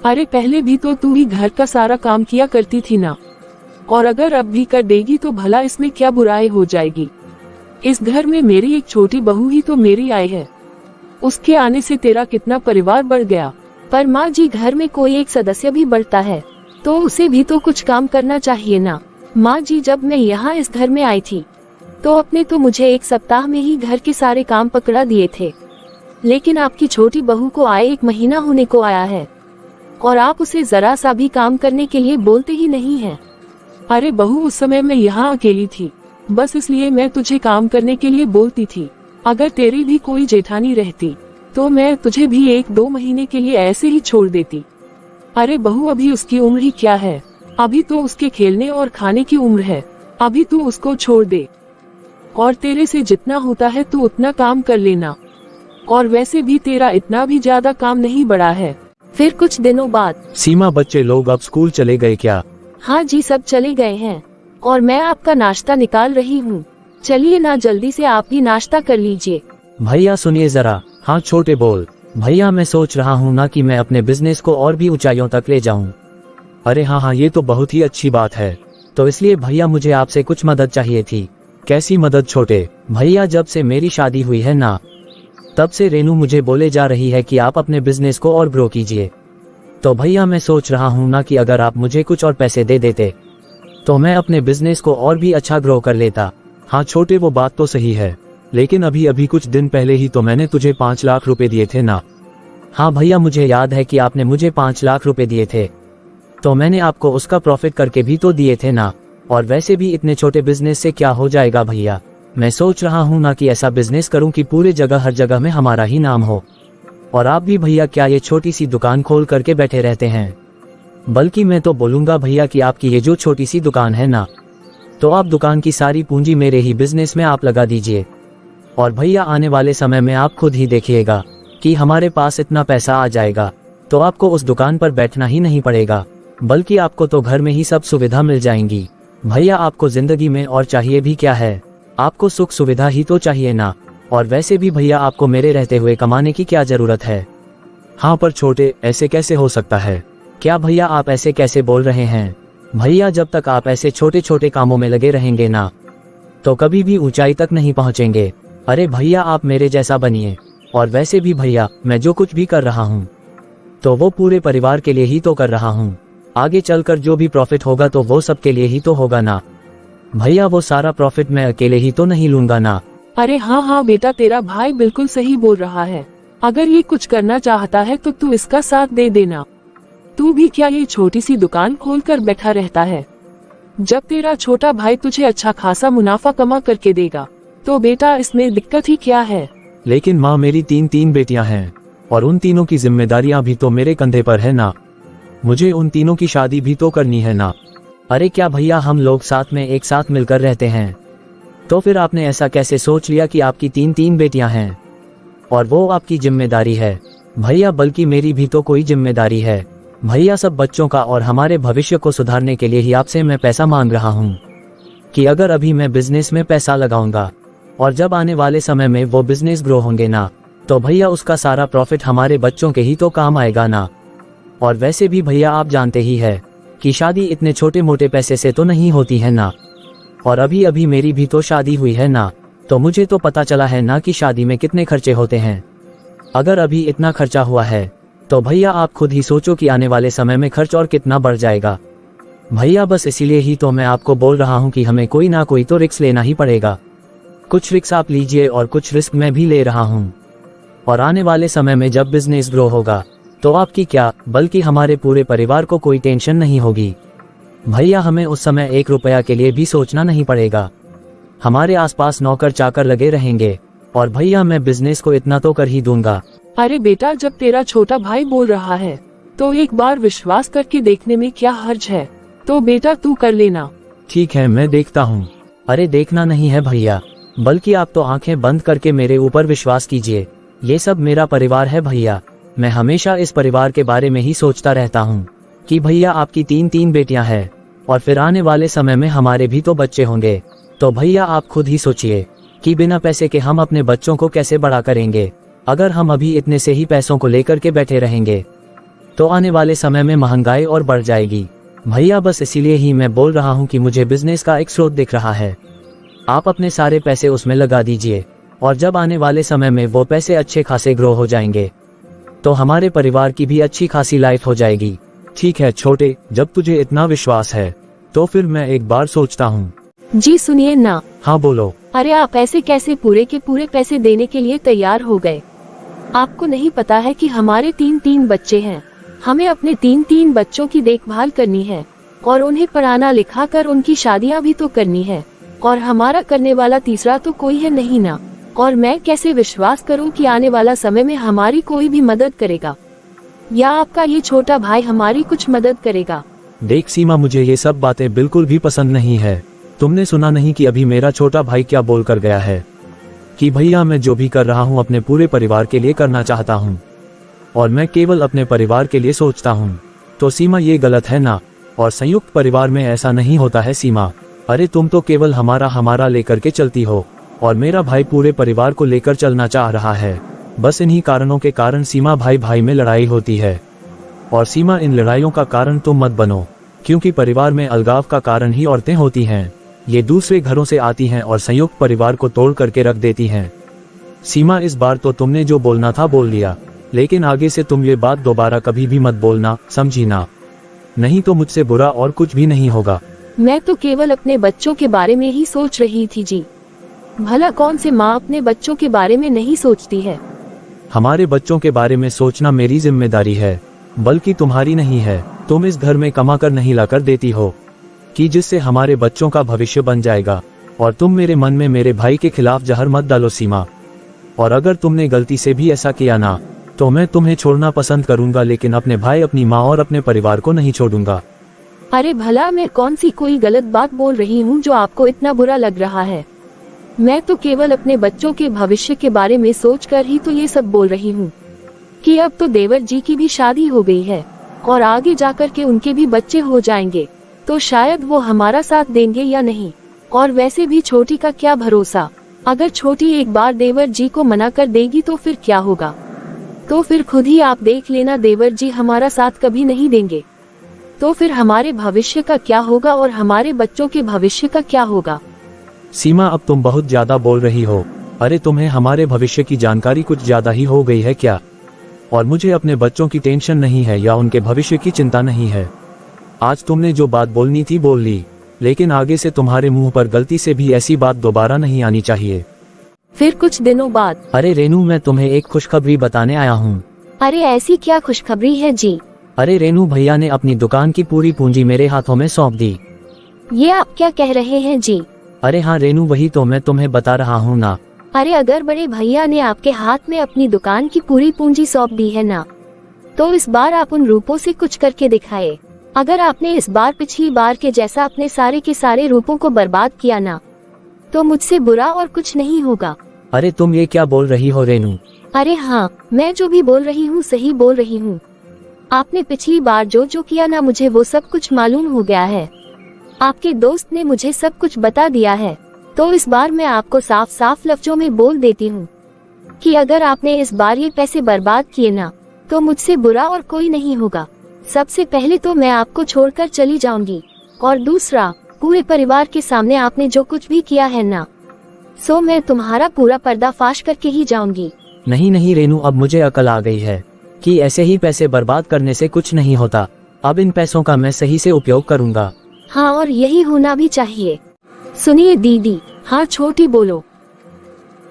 S1: अरे पहले भी तो तू ही घर का सारा काम किया करती थी ना, और अगर अब भी कर देगी तो भला इसमें क्या बुराई हो जाएगी? इस घर में मेरी एक छोटी बहू ही तो मेरी आई है, उसके आने से तेरा कितना परिवार बढ़ गया।
S2: पर माँ जी, घर में कोई एक सदस्य भी बढ़ता है तो उसे भी तो कुछ काम करना चाहिए ना। माँ जी, जब मैं यहाँ इस घर में आई थी तो अपने तो मुझे 1 सप्ताह में ही घर के सारे काम पकड़ा दिए थे, लेकिन आपकी छोटी बहू को आए 1 महीना होने को आया है और आप उसे जरा सा भी काम करने के लिए बोलते ही नहीं हैं।
S1: अरे बहू, उस समय मैं यहाँ अकेली थी, बस इसलिए मैं तुझे काम करने के लिए बोलती थी। अगर तेरी भी कोई जेठानी रहती तो मैं तुझे भी 1-2 महीने के लिए ऐसे ही छोड़ देती। अरे बहू, अभी उसकी उम्र ही क्या है? अभी तो उसके खेलने और खाने की उम्र है। अभी तू उसको छोड़ दे और तेरे से जितना होता है तू उतना काम कर लेना। और वैसे भी तेरा इतना भी ज्यादा काम नहीं बढ़ा है।
S2: फिर कुछ दिनों बाद।
S4: सीमा, बच्चे लोग अब स्कूल चले गए क्या?
S2: हाँ जी, सब चले गए हैं और मैं आपका नाश्ता निकाल रही हूँ। चलिए ना, जल्दी से आप भी नाश्ता कर लीजिए।
S3: भैया सुनिए जरा।
S4: हाँ छोटे बोल।
S3: भैया मैं सोच रहा हूँ ना कि मैं अपने बिजनेस को और भी ऊंचाइयों तक ले जाऊँ।
S4: अरे हाँ, ये तो बहुत ही अच्छी बात है।
S3: तो इसलिए भैया मुझे आपसे कुछ मदद चाहिए थी।
S4: कैसी मदद छोटे?
S3: भैया, जब से मेरी शादी हुई है ना, तब से रेनू मुझे बोले जा रही है कि आप अपने बिजनेस को और ग्रो कीजिए। तो भैया मैं सोच रहा हूँ ना कि अगर आप मुझे कुछ और पैसे दे देते तो मैं अपने बिजनेस को और भी अच्छा ग्रो कर लेता।
S4: हाँ छोटे, वो बात तो सही है, लेकिन अभी अभी कुछ दिन पहले ही तो मैंने तुझे 5 लाख रुपए दिए थे ना।
S3: हाँ भैया, मुझे याद है कि आपने मुझे 5 लाख रुपए दिए थे, तो मैंने आपको उसका प्रॉफिट करके भी तो दिए थे ना। और वैसे भी इतने छोटे बिजनेस से क्या हो जाएगा भैया? मैं सोच रहा हूँ ना कि ऐसा बिजनेस करूँ कि पूरे जगह हर जगह में हमारा ही नाम हो। और आप भी भैया क्या ये छोटी सी दुकान खोल करके बैठे रहते हैं? बल्कि मैं तो बोलूँगा भैया कि आपकी ये जो छोटी सी दुकान है ना, तो आप दुकान की सारी पूंजी मेरे ही बिजनेस में आप लगा दीजिए। और भैया आने वाले समय में आप खुद ही देखिएगा कि हमारे पास इतना पैसा आ जाएगा तो आपको उस दुकान पर बैठना ही नहीं पड़ेगा, बल्कि आपको तो घर में ही सब सुविधा मिल जाएंगी। भैया आपको जिंदगी में और चाहिए भी क्या है? आपको सुख सुविधा ही तो चाहिए ना। और वैसे भी भैया आपको मेरे रहते हुए कमाने की क्या जरूरत है?
S4: हाँ पर छोटे, ऐसे कैसे हो सकता है?
S3: क्या भैया आप ऐसे कैसे बोल रहे हैं? भैया जब तक आप ऐसे छोटे छोटे कामों में लगे रहेंगे ना, तो कभी भी ऊंचाई तक नहीं पहुंचेंगे। अरे भैया आप मेरे जैसा बनिए। और वैसे भी भैया मैं जो कुछ भी कर रहा हूँ तो वो पूरे परिवार के लिए ही तो कर रहा हूँ। आगे चलकर जो भी प्रॉफिट होगा तो वो सबके लिए ही तो होगा ना। भैया वो सारा प्रॉफिट मैं अकेले ही तो नहीं लूंगा ना।
S1: अरे हाँ हाँ बेटा, तेरा भाई बिल्कुल सही बोल रहा है। अगर ये कुछ करना चाहता है तो तू इसका साथ दे देना। तू भी क्या ये छोटी सी दुकान खोलकर बैठा रहता है? जब तेरा छोटा भाई तुझे अच्छा खासा मुनाफा कमा करके देगा तो बेटा इसमें दिक्कत ही क्या है?
S4: लेकिन माँ मेरी तीन बेटियां हैं और उन तीनों की जिम्मेदारियां भी तो मेरे कंधे पर है ना। मुझे उन तीनों की शादी भी तो करनी है ना।
S3: अरे क्या भैया हम लोग साथ में एक साथ मिलकर रहते हैं, तो फिर आपने ऐसा कैसे सोच लिया कि आपकी तीन बेटियां हैं और वो आपकी जिम्मेदारी है? भैया बल्कि मेरी भी तो कोई जिम्मेदारी है। भैया सब बच्चों का और हमारे भविष्य को सुधारने के लिए ही आपसे मैं पैसा मांग रहा हूँ कि अगर अभी मैं बिजनेस में पैसा लगाऊंगा और जब आने वाले समय में वो बिजनेस ग्रो होंगे ना, तो भैया उसका सारा प्रॉफिट हमारे बच्चों के ही तो काम आएगा ना। और वैसे भी भैया आप जानते ही है कि शादी इतने छोटे मोटे पैसे से तो नहीं होती है ना। और अभी अभी मेरी भी तो शादी हुई है ना, तो मुझे तो पता चला है ना कि शादी में कितने खर्चे होते हैं। अगर अभी इतना खर्चा हुआ है तो भैया आप खुद ही सोचो कि आने वाले समय में खर्च और कितना बढ़ जाएगा। भैया बस इसीलिए ही तो मैं आपको बोल रहा हूँ कि हमें कोई ना कोई तो रिस्क लेना ही पड़ेगा। कुछ रिस्क आप लीजिए और कुछ रिस्क मैं भी ले रहा हूँ। और आने वाले समय में जब बिजनेस ग्रो होगा तो आपकी क्या बल्कि हमारे पूरे परिवार को कोई टेंशन नहीं होगी। भैया हमें उस समय 1 रुपया के लिए भी सोचना नहीं पड़ेगा। हमारे आसपास नौकर चाकर लगे रहेंगे और भैया मैं बिजनेस को इतना तो कर ही दूंगा।
S1: अरे बेटा, जब तेरा छोटा भाई बोल रहा है तो एक बार विश्वास करके देखने में क्या हर्ज है? तो बेटा तू कर लेना।
S4: ठीक है मैं देखता हूँ।
S3: अरे देखना नहीं है भैया, बल्कि आप तो आंखें बंद करके मेरे ऊपर विश्वास कीजिए। ये सब मेरा परिवार है भैया। मैं हमेशा इस परिवार के बारे में ही सोचता रहता हूँ कि भैया आपकी तीन बेटियां हैं और फिर आने वाले समय में हमारे भी तो बच्चे होंगे। तो भैया आप खुद ही सोचिए कि बिना पैसे के हम अपने बच्चों को कैसे बड़ा करेंगे। अगर हम अभी इतने से ही पैसों को लेकर के बैठे रहेंगे तो आने वाले समय में महंगाई और बढ़ जाएगी। भैया बस इसीलिए ही मैं बोल रहा हूँ कि मुझे बिजनेस का एक स्रोत दिख रहा है। आप अपने सारे पैसे उसमें लगा दीजिए और जब आने वाले समय में वो पैसे अच्छे खासे ग्रो हो जाएंगे तो हमारे परिवार की भी अच्छी खासी लाइफ हो जाएगी।
S4: ठीक है छोटे, जब तुझे इतना विश्वास है तो फिर मैं एक बार सोचता हूँ।
S2: जी सुनिए ना।
S4: हाँ बोलो।
S2: अरे आप ऐसे कैसे पूरे के पूरे पैसे देने के लिए तैयार हो गए? आपको नहीं पता है कि हमारे तीन बच्चे हैं। हमें अपने तीन बच्चों की देखभाल करनी है और उन्हें पढ़ाना लिखा कर उनकी शादियां भी तो करनी है। और हमारा करने वाला तीसरा तो कोई है नहीं ना। और मैं कैसे विश्वास करूं कि आने वाला समय में हमारी कोई भी मदद करेगा या आपका ये छोटा भाई हमारी कुछ मदद करेगा?
S4: देख सीमा, मुझे ये सब बातें बिल्कुल भी पसंद नहीं है। तुमने सुना नहीं कि अभी मेरा छोटा भाई क्या बोल कर गया है कि भैया मैं जो भी कर रहा हूँ अपने पूरे परिवार के लिए करना चाहता हूँ और मैं केवल अपने परिवार के लिए सोचता हूँ। तो सीमा ये गलत है ना। और संयुक्त परिवार में ऐसा नहीं होता है सीमा। अरे तुम तो केवल हमारा लेकर के चलती हो और मेरा भाई पूरे परिवार को लेकर चलना चाह रहा है। बस इन्हीं कारणों के कारण सीमा भाई में लड़ाई होती है। और सीमा इन लड़ाइयों का कारण तुम मत बनो, क्योंकि परिवार में अलगाव का कारण ही औरतें होती हैं। ये दूसरे घरों से आती हैं और संयुक्त परिवार को तोड़ करके रख देती हैं। सीमा इस बार तो तुमने जो बोलना था बोल लिया, लेकिन आगे से तुम ये बात दोबारा कभी भी मत बोलना, समझी ना? नहीं तो मुझसे बुरा और कुछ भी नहीं होगा।
S2: मैं तो केवल अपने बच्चों के बारे में ही सोच रही थी जी। भला कौन से माँ अपने बच्चों के बारे में नहीं सोचती है?
S4: हमारे बच्चों के बारे में सोचना मेरी जिम्मेदारी है, बल्कि तुम्हारी नहीं है। तुम इस घर में कमा कर नहीं लाकर देती हो कि जिससे हमारे बच्चों का भविष्य बन जाएगा। और तुम मेरे मन में मेरे भाई के खिलाफ जहर मत डालो सीमा। और अगर तुमने गलती से भी ऐसा किया ना, तो मैं तुम्हें छोड़ना पसंद करूंगा, लेकिन अपने भाई, अपनी माँ और अपने परिवार को नहीं छोड़ूंगा।
S2: अरे भला मैं कौन सी कोई गलत बात बोल रही हूँ जो आपको इतना बुरा लग रहा है? मैं तो केवल अपने बच्चों के भविष्य के बारे में सोचकर ही तो ये सब बोल रही हूँ कि अब तो देवर जी की भी शादी हो गई है और आगे जाकर के उनके भी बच्चे हो जाएंगे, तो शायद वो हमारा साथ देंगे या नहीं। और वैसे भी छोटी का क्या भरोसा, अगर छोटी एक बार देवर जी को मना कर देगी तो फिर क्या होगा? तो फिर खुद ही आप देख लेना, देवर जी हमारा साथ कभी नहीं देंगे। तो फिर हमारे भविष्य का क्या होगा और हमारे बच्चों के भविष्य का क्या होगा?
S4: सीमा, अब तुम बहुत ज्यादा बोल रही हो। अरे तुम्हें हमारे भविष्य की जानकारी कुछ ज्यादा ही हो गई है क्या? और मुझे अपने बच्चों की टेंशन नहीं है या उनके भविष्य की चिंता नहीं है। आज तुमने जो बात बोलनी थी बोल ली, लेकिन आगे से तुम्हारे मुंह पर गलती से भी ऐसी बात दोबारा नहीं आनी चाहिए।
S2: फिर कुछ दिनों बाद,
S3: अरे रेनू, मैं तुम्हें एक खुशखबरी बताने आया हूँ।
S2: अरे ऐसी क्या खुशखबरी है जी?
S3: अरे रेनू भैया ने अपनी दुकान की पूरी पूंजी मेरे हाथों में सौंप दी।
S2: ये आप क्या कह रहे हैं जी?
S3: अरे हाँ रेनू, वही तो मैं तुम्हें बता रहा हूँ ना।
S2: अरे अगर बड़े भैया ने आपके हाथ में अपनी दुकान की पूरी पूंजी सौंप दी है ना, तो इस बार आप उन रूपों से कुछ करके दिखाए। अगर आपने इस बार पिछली बार के जैसा अपने सारे के सारे रूपों को बर्बाद किया ना, तो मुझसे बुरा और कुछ नहीं होगा।
S3: अरे तुम ये क्या बोल रही हो रेनू?
S2: अरे हाँ, मैं जो भी बोल रही हूँ सही बोल रही हूँ। आपने पिछली बार जो जो किया ना, मुझे वो सब कुछ मालूम हो गया है। आपके दोस्त ने मुझे सब कुछ बता दिया है। तो इस बार मैं आपको साफ साफ लफ्जों में बोल देती हूँ कि अगर आपने इस बार ये पैसे बर्बाद किए ना, तो मुझसे बुरा और कोई नहीं होगा। सबसे पहले तो मैं आपको छोड़कर चली जाऊंगी, और दूसरा, पूरे परिवार के सामने आपने जो कुछ भी किया है ना, सो मैं तुम्हारा पूरा पर्दाफाश करके ही जाऊंगी।
S3: नहीं नहीं रेनू, अब मुझे अकल आ गई है कि ऐसे ही पैसे बर्बाद करने से कुछ नहीं होता। अब इन पैसों का मैं सही से उपयोग करूँगा।
S2: हाँ, और यही होना भी चाहिए। सुनिए दीदी।
S1: हाँ छोटी, बोलो।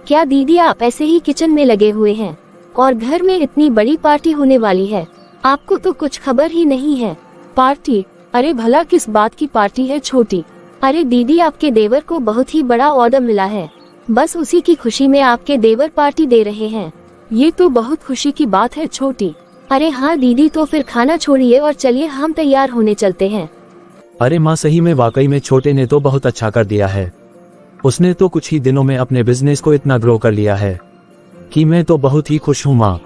S2: क्या दीदी आप ऐसे ही किचन में लगे हुए हैं और घर में इतनी बड़ी पार्टी होने वाली है, आपको तो कुछ खबर ही नहीं है?
S1: पार्टी? अरे भला किस बात की पार्टी है छोटी?
S2: अरे दीदी, आपके देवर को बहुत ही बड़ा ऑर्डर मिला है, बस उसी की खुशी में आपके देवर पार्टी दे रहे हैं।
S1: ये तो बहुत खुशी की बात है छोटी।
S2: अरे हाँ दीदी, तो फिर खाना छोड़िए और चलिए हम तैयार होने चलते हैं।
S4: अरे माँ, सही में वाकई में छोटे ने तो बहुत अच्छा कर दिया है। उसने तो कुछ ही दिनों में अपने बिजनेस को इतना ग्रो कर लिया है कि मैं तो बहुत ही खुश हूँ माँ।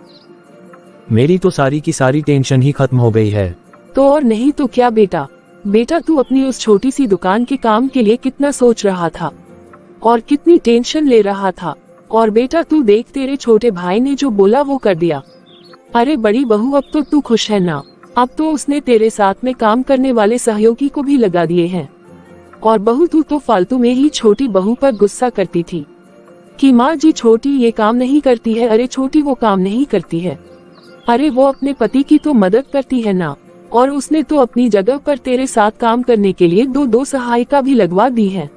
S4: मेरी तो सारी की सारी टेंशन ही खत्म हो गई है।
S1: तो और नहीं तो क्या बेटा। बेटा तू अपनी उस छोटी सी दुकान के काम के लिए कितना सोच रहा था और कितनी टेंशन ले रहा था, और बेटा तू देख, तेरे छोटे भाई ने जो बोला वो कर दिया। अरे बड़ी बहू, अब तो तू खुश है ना? अब तो उसने तेरे साथ में काम करने वाले सहयोगी को भी लगा दिए हैं। और बहू, तू तो फालतू में ही छोटी बहू पर गुस्सा करती थी कि माँ जी छोटी ये काम नहीं करती है। अरे छोटी वो काम नहीं करती है, अरे वो अपने पति की तो मदद करती है ना। और उसने तो अपनी जगह पर तेरे साथ काम करने के लिए दो सहायिका भी लगवा दी है।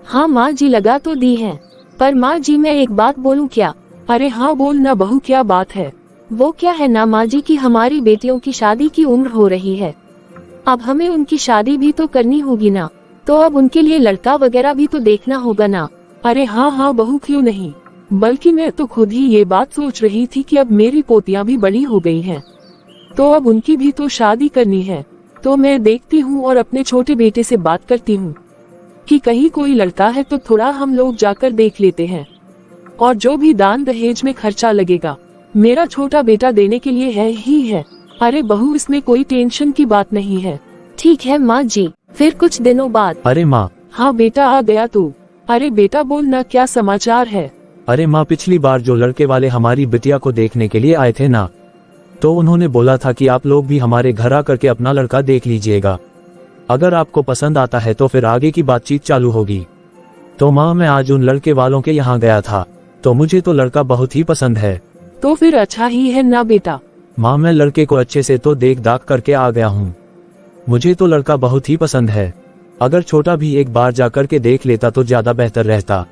S2: हाँ माँ जी, लगा तो दी है, पर माँ जी मैं एक बात बोलूँ क्या?
S1: अरे हाँ बोल ना बहू, क्या बात है?
S2: वो क्या है ना माँ जी की हमारी बेटियों की शादी की उम्र हो रही है। अब हमें उनकी शादी भी तो करनी होगी ना, तो अब उनके लिए लड़का वगैरह भी तो देखना होगा ना।
S1: अरे हाँ हाँ बहू, क्यों नहीं, बल्कि मैं तो खुद ही ये बात सोच रही थी कि अब मेरी पोतियां भी बड़ी हो गई हैं, तो अब उनकी भी तो शादी करनी है। तो मैं देखती हूँ और अपने छोटे बेटे से बात करती हूँ कि कहीं कोई लड़का है तो थोड़ा हम लोग जाकर देख लेते हैं, और जो भी दान दहेज में खर्चा लगेगा मेरा छोटा बेटा देने के लिए है ही है। अरे बहू, इसमें कोई टेंशन की बात नहीं है।
S2: ठीक है माँ जी। फिर कुछ दिनों बाद।
S4: अरे माँ।
S1: हाँ बेटा, आ गया तू। अरे बेटा बोल ना, क्या समाचार है?
S4: अरे माँ, पिछली बार जो लड़के वाले हमारी बिटिया को देखने के लिए आए थे ना, तो उन्होंने बोला था कि आप लोग भी हमारे घर आकर के अपना लड़का देख लीजिएगा। अगर आपको पसंद आता है तो फिर आगे की बातचीत चालू होगी। तो माँ, मैं आज उन लड़के वालों के यहाँ गया था, तो मुझे तो लड़का बहुत ही पसंद है।
S1: तो फिर अच्छा ही है ना बेटा।
S4: माँ, मैं लड़के को अच्छे से तो देख दाख करके आ गया हूँ। मुझे तो लड़का बहुत ही पसंद है। अगर छोटा भी एक बार जाकर के देख लेता तो ज्यादा बेहतर रहता।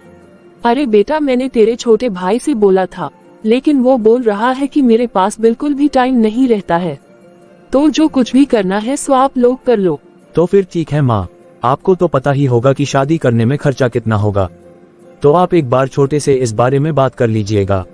S1: अरे बेटा, मैंने तेरे छोटे भाई से बोला था, लेकिन वो बोल रहा है कि मेरे पास बिल्कुल भी टाइम नहीं रहता है। तो जो कुछ भी करना है सो आप लोग कर लो।
S4: तो फिर ठीक है माँ, आपको तो पता ही होगा कि शादी करने में खर्चा कितना होगा, तो आप एक बार छोटे से इस बारे में बात कर लीजिएगा।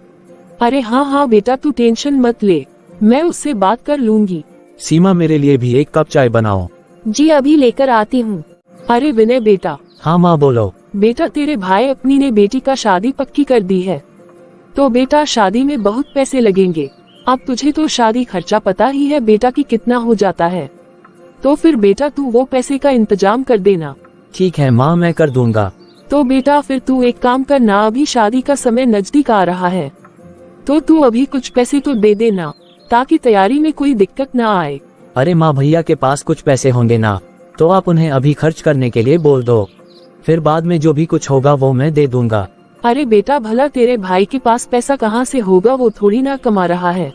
S1: अरे हाँ हाँ बेटा, तू टेंशन मत ले, मैं उससे बात कर लूंगी।
S4: सीमा मेरे लिए भी एक कप चाय बनाओ।
S2: जी अभी लेकर आती हूँ।
S1: अरे विनय बेटा।
S3: हाँ माँ बोलो।
S1: बेटा तेरे भाई अपनी ने बेटी का शादी पक्की कर दी है, तो बेटा शादी में बहुत पैसे लगेंगे। अब तुझे तो शादी खर्चा पता ही है बेटा कि कितना हो जाता है, तो फिर बेटा तू वो पैसे का इंतजाम कर देना।
S3: ठीक है माँ, मैं कर दूंगा।
S1: तो बेटा फिर तू एक काम करना, अभी शादी का समय नजदीक आ रहा है, तो तू अभी कुछ पैसे तो दे देना, ताकि तैयारी में कोई दिक्कत ना आए।
S3: अरे माँ, भैया के पास कुछ पैसे होंगे ना, तो आप उन्हें अभी खर्च करने के लिए बोल दो, फिर बाद में जो भी कुछ होगा वो मैं दे दूंगा।
S1: अरे बेटा भला तेरे भाई के पास पैसा कहाँ से होगा, वो थोड़ी ना कमा रहा है।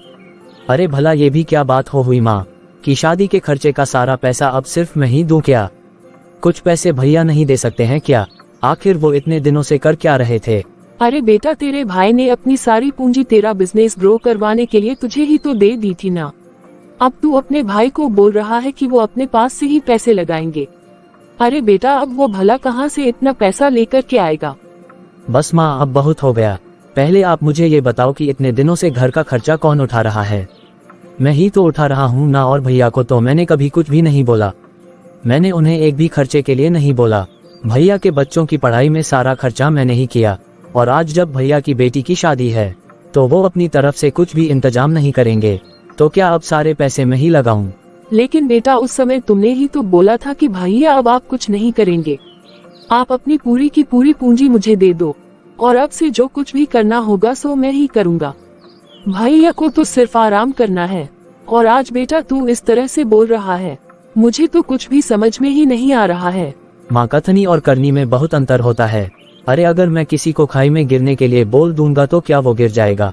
S3: अरे भला ये भी क्या बात हो हुई माँ, कि शादी के खर्चे का सारा पैसा अब सिर्फ मैं ही दूं क्या? कुछ पैसे भैया नहीं दे सकते हैं क्या? आखिर वो इतने दिनों से कर क्या रहे थे?
S1: अरे बेटा तेरे भाई ने अपनी सारी पूंजी तेरा बिजनेस ग्रो करवाने के लिए तुझे ही तो दे दी थी ना। अब तू अपने भाई को बोल रहा है कि वो अपने पास से ही पैसे लगाएंगे। अरे बेटा अब वो भला कहाँ से इतना पैसा लेकर के आएगा?
S3: बस माँ, अब बहुत हो गया। पहले आप मुझे ये बताओ कि इतने दिनों से घर का खर्चा कौन उठा रहा है? मैं ही तो उठा रहा हूँ ना, और भैया को तो मैंने कभी कुछ भी नहीं बोला। मैंने उन्हें एक भी खर्चे के लिए नहीं बोला। भैया के बच्चों की पढ़ाई में सारा खर्चा मैंने ही किया, और आज जब भैया की बेटी की शादी है तो वो अपनी तरफ से कुछ भी इंतजाम नहीं करेंगे, तो क्या अब सारे पैसे मैं ही लगाऊं?
S1: लेकिन बेटा उस समय तुमने ही तो बोला था कि भैया अब आप कुछ नहीं करेंगे, आप अपनी पूरी की पूरी पूंजी मुझे दे दो, और अब से जो कुछ भी करना होगा सो मैं ही करूँगा। भैया को तो सिर्फ आराम करना है, और आज बेटा तू इस तरह से बोल रहा है, मुझे तो कुछ भी समझ में ही नहीं आ रहा है।
S3: माँ, कथनी और करनी में बहुत अंतर होता है। अरे अगर मैं किसी को खाई में गिरने के लिए बोल दूंगा तो क्या वो गिर जाएगा?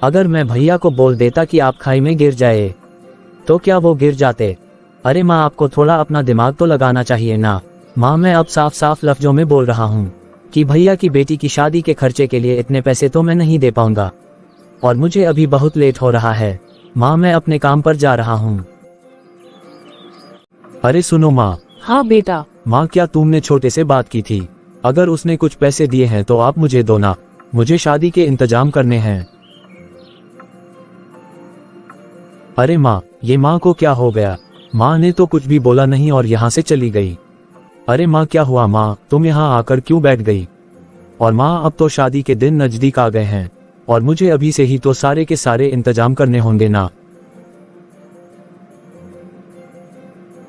S3: अगर मैं भैया को बोल देता कि आप खाई में गिर जाए तो क्या वो गिर जाते? अरे माँ, आपको थोड़ा अपना दिमाग तो लगाना चाहिए ना। माँ, मैं अब साफ साफ लफ्जों में बोल रहा हूँ कि भैया की बेटी की शादी के खर्चे के लिए इतने पैसे तो मैं नहीं दे पाऊंगा, और मुझे अभी बहुत लेट हो रहा है। माँ, मैं अपने काम पर जा रहा हूँ।
S4: अरे सुनो माँ।
S1: हाँ बेटा।
S4: माँ, क्या तुमने छोटे से बात की थी? अगर उसने कुछ पैसे दिए हैं तो आप मुझे दो ना, मुझे शादी के इंतजाम करने हैं। अरे माँ, ये माँ को क्या हो गया? माँ ने तो कुछ भी बोला नहीं और यहाँ से चली गई। अरे माँ, क्या हुआ माँ, तुम यहाँ आकर क्यों बैठ गई? और माँ, अब तो शादी के दिन नजदीक आ गए हैं, और मुझे अभी से ही तो सारे के सारे इंतजाम करने होंगे ना।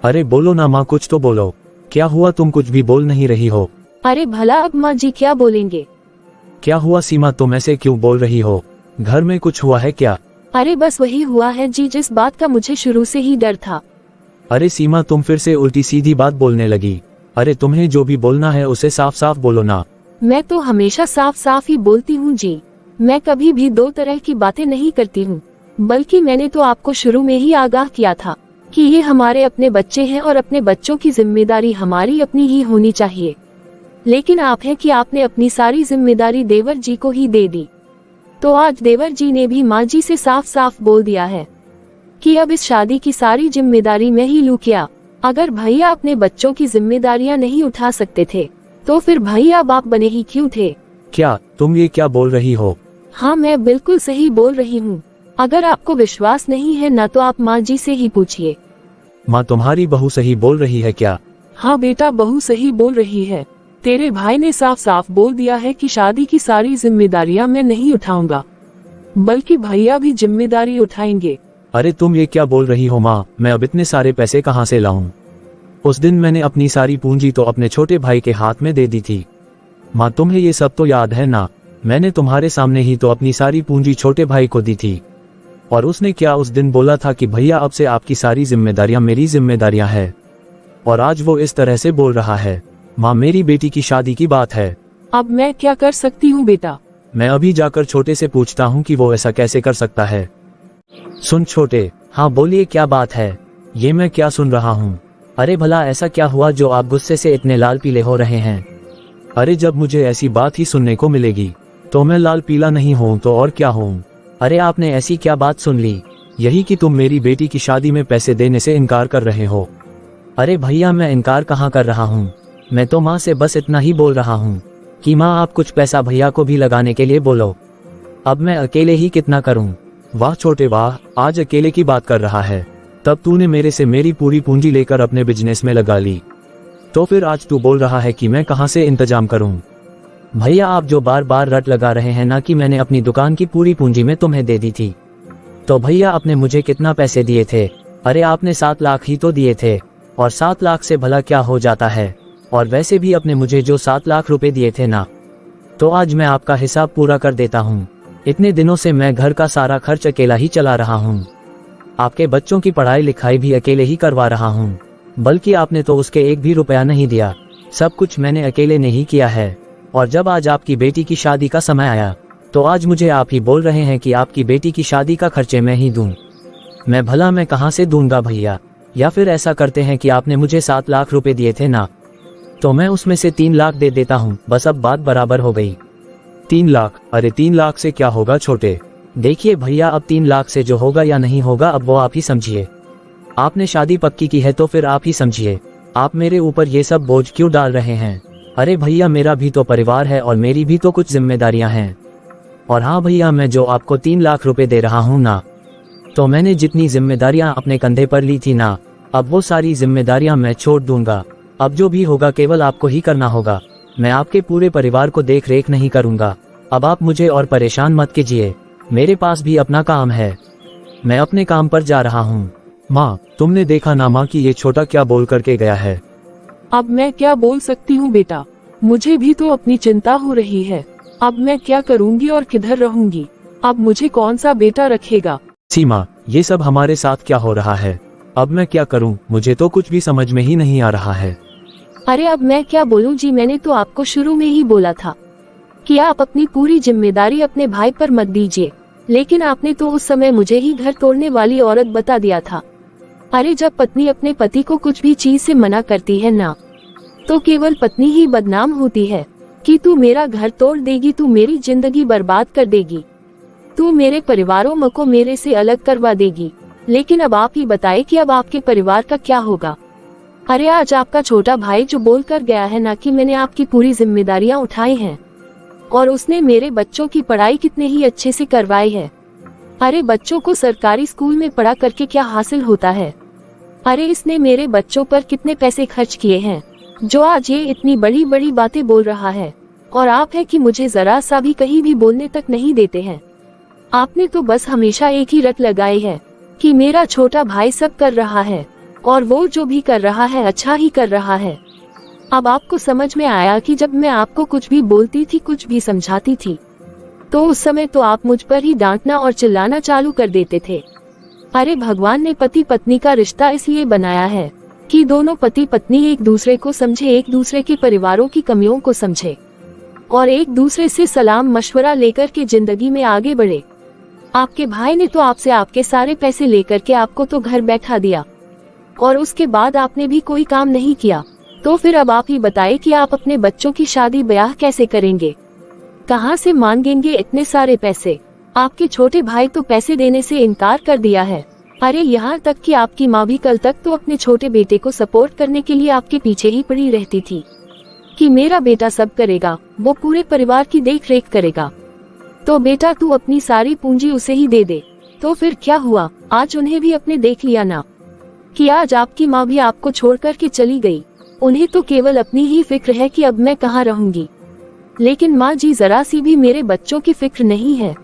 S4: अरे बोलो ना माँ, कुछ तो बोलो। क्या हुआ, तुम कुछ भी बोल नहीं रही हो?
S2: अरे भला अब माँ जी क्या बोलेंगे?
S4: क्या हुआ सीमा, तुम ऐसे क्यों बोल रही हो? घर में कुछ हुआ है क्या?
S2: अरे बस वही हुआ है जी, जिस बात का मुझे शुरू से ही डर था।
S4: अरे सीमा, तुम फिर से उल्टी सीधी बात बोलने लगी। अरे तुम्हें जो भी बोलना है उसे साफ साफ बोलो ना।
S2: मैं तो हमेशा साफ साफ ही बोलती हूँ जी, मैं कभी भी दो तरह की बातें नहीं करती हूँ। बल्कि मैंने तो आपको शुरू में ही आगाह किया था कि ये हमारे अपने बच्चे हैं और अपने बच्चों की जिम्मेदारी हमारी अपनी ही होनी चाहिए। लेकिन आप हैं कि आपने अपनी सारी जिम्मेदारी देवर जी को ही दे दी। तो आज देवर जी ने भी माँ जी से साफ साफ बोल दिया है कि अब इस शादी की सारी जिम्मेदारी मैं ही लूँ क्या। अगर भैया अपने बच्चों की जिम्मेदारियाँ नहीं उठा सकते थे तो फिर भैया बाप बने ही क्यों थे?
S4: क्या तुम ये क्या बोल रही हो?
S2: हाँ, मैं बिल्कुल सही बोल रही हूँ। अगर आपको विश्वास नहीं है ना तो आप माँ जी से ही पूछिए।
S4: माँ, तुम्हारी बहू सही बोल रही है क्या?
S1: हाँ बेटा, बहू सही बोल रही है। तेरे भाई ने साफ साफ बोल दिया है कि शादी की सारी जिम्मेदारियां मैं नहीं उठाऊंगा, बल्कि भैया भी जिम्मेदारी उठाएंगे।
S4: अरे तुम ये क्या बोल रही हो माँ, मैं अब इतने सारे पैसे कहाँ से लाऊं? उस दिन मैंने अपनी सारी पूंजी तो अपने छोटे भाई के हाथ में दे दी थी। माँ, तुम्हें ये सब तो याद है ना? मैंने तुम्हारे सामने ही तो अपनी सारी पूंजी छोटे भाई को दी थी, और उसने क्या उस दिन बोला था कि भैया अब से आपकी सारी जिम्मेदारियां मेरी जिम्मेदारियां हैं, और आज वो इस तरह से बोल रहा है। माँ, मेरी बेटी की शादी की बात है।
S1: अब मैं क्या कर सकती हूँ बेटा?
S4: मैं अभी जाकर छोटे से पूछता हूँ कि वो ऐसा कैसे कर सकता है। सुन छोटे।
S3: हाँ बोलिए, क्या बात है?
S4: ये मैं क्या सुन रहा हूँ?
S3: अरे भला ऐसा क्या हुआ जो आप गुस्से से इतने लाल पीले हो रहे हैं?
S4: अरे जब मुझे ऐसी बात ही सुनने को मिलेगी तो मैं लाल पीला नहीं हूँ तो और क्या हूँ?
S3: अरे आपने ऐसी क्या बात सुन ली?
S4: यही कि तुम मेरी बेटी की शादी में पैसे देने से इनकार कर रहे हो।
S3: अरे भैया, मैं इनकार कहाँ कर रहा हूँ। मैं तो माँ से बस इतना ही बोल रहा हूँ कि माँ आप कुछ पैसा भैया को भी लगाने के लिए बोलो। अब मैं अकेले ही कितना करूं।
S4: वाह छोटे वाह, आज अकेले की बात कर रहा है। तब तूने मेरे से मेरी पूरी पूंजी लेकर अपने बिजनेस में लगा ली, तो फिर आज तू बोल रहा है कि मैं कहां से इंतजाम करूं।
S3: भैया आप जो बार बार रट लगा रहे हैं ना कि मैंने अपनी दुकान की पूरी पूंजी में तुम्हें दे दी थी, तो भैया आपने मुझे कितना पैसे दिए थे? अरे आपने 7 लाख ही तो दिए थे, और 7 लाख से भला क्या हो जाता है। और वैसे भी आपने मुझे जो 7 लाख रुपए दिए थे ना, तो आज मैं आपका हिसाब पूरा कर देता हूँ। इतने दिनों से मैं घर का सारा खर्च अकेला ही चला रहा हूँ, आपके बच्चों की पढ़ाई लिखाई भी अकेले ही करवा रहा हूँ, बल्कि आपने तो उसके 1 भी रुपया नहीं दिया। सब कुछ मैंने अकेले ने ही किया है। और जब आज आपकी बेटी की शादी का समय आया, तो आज मुझे आप ही बोल रहे हैं कि आपकी बेटी की शादी का खर्चे मैं ही दूं। मैं भला मैं कहां से दूंगा भैया? या फिर ऐसा करते हैं कि आपने मुझे 7 लाख रुपए दिए थे ना, तो मैं उसमें से 3 लाख दे देता हूं, बस अब बात बराबर हो गई।
S4: 3 लाख? अरे 3 लाख से क्या होगा छोटे?
S3: देखिए भैया, अब 3 लाख से जो होगा या नहीं होगा अब वो आप ही समझिए। आपने शादी पक्की की है तो फिर आप ही समझिए। आप मेरे ऊपर ये सब बोझ क्यों डाल रहे हैं? अरे भैया, मेरा भी तो परिवार है और मेरी भी तो कुछ जिम्मेदारियां हैं। और हाँ भैया, मैं जो आपको 3 लाख रुपए दे रहा हूँ ना, तो मैंने जितनी जिम्मेदारियां अपने कंधे पर ली थी ना, अब वो सारी जिम्मेदारियां मैं छोड़ दूंगा। अब जो भी होगा केवल आपको ही करना होगा। मैं आपके पूरे परिवार को देख रेख नहीं करूंगा। अब आप मुझे और परेशान मत कीजिए, मेरे पास भी अपना काम है, मैं अपने काम पर जा रहा हूँ।
S4: माँ, तुमने देखा ना माँ कि ये छोटा क्या बोल करके गया है।
S1: अब मैं क्या बोल सकती हूँ बेटा, मुझे भी तो अपनी चिंता हो रही है। अब मैं क्या करूँगी और किधर रहूँगी? अब मुझे कौन सा बेटा रखेगा?
S4: सीमा, ये सब हमारे साथ क्या हो रहा है? अब मैं क्या करूं? मुझे तो कुछ भी समझ में ही नहीं आ रहा है।
S2: अरे अब मैं क्या बोलूं जी, मैंने तो आपको शुरू में ही बोला था कि आप अपनी पूरी जिम्मेदारी अपने भाई पर मत दीजिए, लेकिन आपने तो उस समय मुझे ही घर तोड़ने वाली औरत बता दिया था। अरे जब पत्नी अपने पति को कुछ भी चीज से मना करती है ना, तो केवल पत्नी ही बदनाम होती है कि तू मेरा घर तोड़ देगी, तू मेरी जिंदगी बर्बाद कर देगी, तू मेरे परिवारों को मेरे से अलग करवा देगी। लेकिन अब आप ही बताए कि अब आपके परिवार का क्या होगा? अरे आज आपका छोटा भाई जो बोल कर गया है ना कि मैंने आपकी पूरी जिम्मेदारियां उठाई हैं, और उसने मेरे बच्चों की पढ़ाई कितने ही अच्छे से करवाई है। अरे बच्चों को सरकारी स्कूल में पढ़ा करके क्या हासिल होता है? अरे इसने मेरे बच्चों पर कितने पैसे खर्च किए हैं, जो आज ये इतनी बड़ी बड़ी बातें बोल रहा है। और आप है कि मुझे जरा सा भी कहीं भी बोलने तक नहीं देते हैं। आपने तो बस हमेशा एक ही रट लगाई है कि मेरा छोटा भाई सब कर रहा है, और वो जो भी कर रहा है अच्छा ही कर रहा है। अब आपको समझ में आया कि जब मैं आपको कुछ भी बोलती थी, कुछ भी समझाती थी, तो उस समय तो आप मुझ पर ही डांटना और चिल्लाना चालू कर देते थे। अरे भगवान ने पति पत्नी का रिश्ता इसलिए बनाया है कि दोनों पति पत्नी एक दूसरे को समझे, एक दूसरे के परिवारों की कमियों को समझे, और एक दूसरे से सलाम मशवरा लेकर के जिंदगी में आगे बढ़े। आपके भाई ने तो आपसे आपके सारे पैसे लेकर के आपको तो घर बैठा दिया, और उसके बाद आपने भी कोई काम नहीं किया। तो फिर अब आप ही बताइए कि आप अपने बच्चों की शादी ब्याह कैसे करेंगे? कहाँ से मांगेंगे इतने सारे पैसे? आपके छोटे भाई तो पैसे देने से इनकार कर दिया है। अरे यहाँ तक कि आपकी माँ भी कल तक तो अपने छोटे बेटे को सपोर्ट करने के लिए आपके पीछे ही पड़ी रहती थी कि मेरा बेटा सब करेगा, वो पूरे परिवार की देख रेख करेगा, तो बेटा तू अपनी सारी पूंजी उसे ही दे दे। तो फिर क्या हुआ? आज उन्हें भी अपने देख लिया ना कि आज आपकी माँ भी आपको छोड़ कर के चली गई। उन्हें तो केवल अपनी ही फिक्र है कि अब मैं कहाँ रहूंगी। लेकिन माँ जी जरा सी भी मेरे बच्चों की फिक्र नहीं है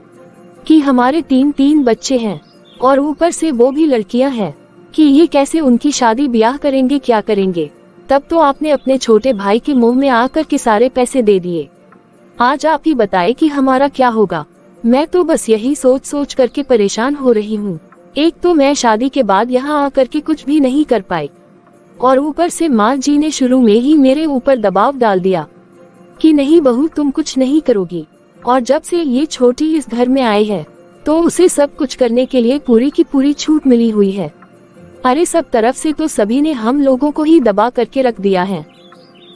S2: कि हमारे 3 बच्चे हैं, और ऊपर से वो भी लड़कियां हैं, कि ये कैसे उनकी शादी ब्याह करेंगे, क्या करेंगे। तब तो आपने अपने छोटे भाई के मुंह में आकर के सारे पैसे दे दिए। आज आप ही बताए कि हमारा क्या होगा। मैं तो बस यही सोच सोच करके परेशान हो रही हूँ। एक तो मैं शादी के बाद यहाँ आकर के कुछ भी नहीं कर पाई, और ऊपर से माँ जी ने शुरू में ही मेरे ऊपर दबाव डाल दिया कि नहीं बहू तुम कुछ नहीं करोगी। और जब से ये छोटी इस घर में आई है, तो उसे सब कुछ करने के लिए पूरी की पूरी छूट मिली हुई है। अरे सब तरफ से तो सभी ने हम लोगों को ही दबा करके रख दिया है।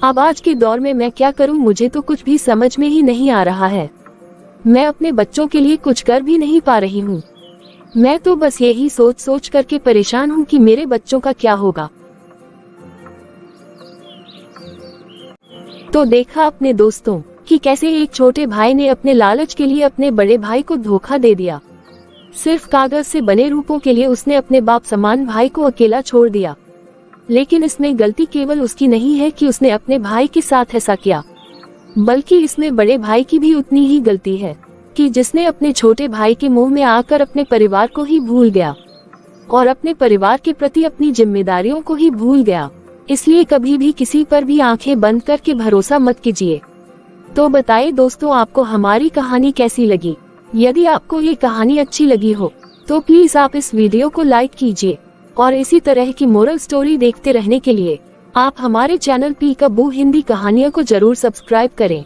S2: अब आज के दौर में मैं क्या करूं, मुझे तो कुछ भी समझ में ही नहीं आ रहा है। मैं अपने बच्चों के लिए कुछ कर भी नहीं पा रही हूं। मैं तो बस यही सोच सोच करके परेशान हूं कि मेरे बच्चों का क्या होगा। तो देखा अपने दोस्तों, कि कैसे एक छोटे भाई ने अपने लालच के लिए अपने बड़े भाई को धोखा दे दिया। सिर्फ कागज से बने रूपों के लिए उसने अपने बाप समान भाई को अकेला छोड़ दिया। लेकिन इसमें गलती केवल उसकी नहीं है कि उसने अपने भाई के साथ ऐसा किया, बल्कि इसमें बड़े भाई की भी उतनी ही गलती है कि जिसने अपने छोटे भाई के मुंह में आकर अपने परिवार को ही भूल गया और अपने परिवार के प्रति अपनी जिम्मेदारियों को ही भूल गया। इसलिए कभी भी किसी पर भी आंखें बंद करके भरोसा मत कीजिए। तो बताइए दोस्तों, आपको हमारी कहानी कैसी लगी? यदि आपको ये कहानी अच्छी लगी हो तो प्लीज आप इस वीडियो को लाइक कीजिए और इसी तरह की मोरल स्टोरी देखते रहने के लिए आप हमारे चैनल पीकाबू हिंदी कहानियों को जरूर सब्सक्राइब करें।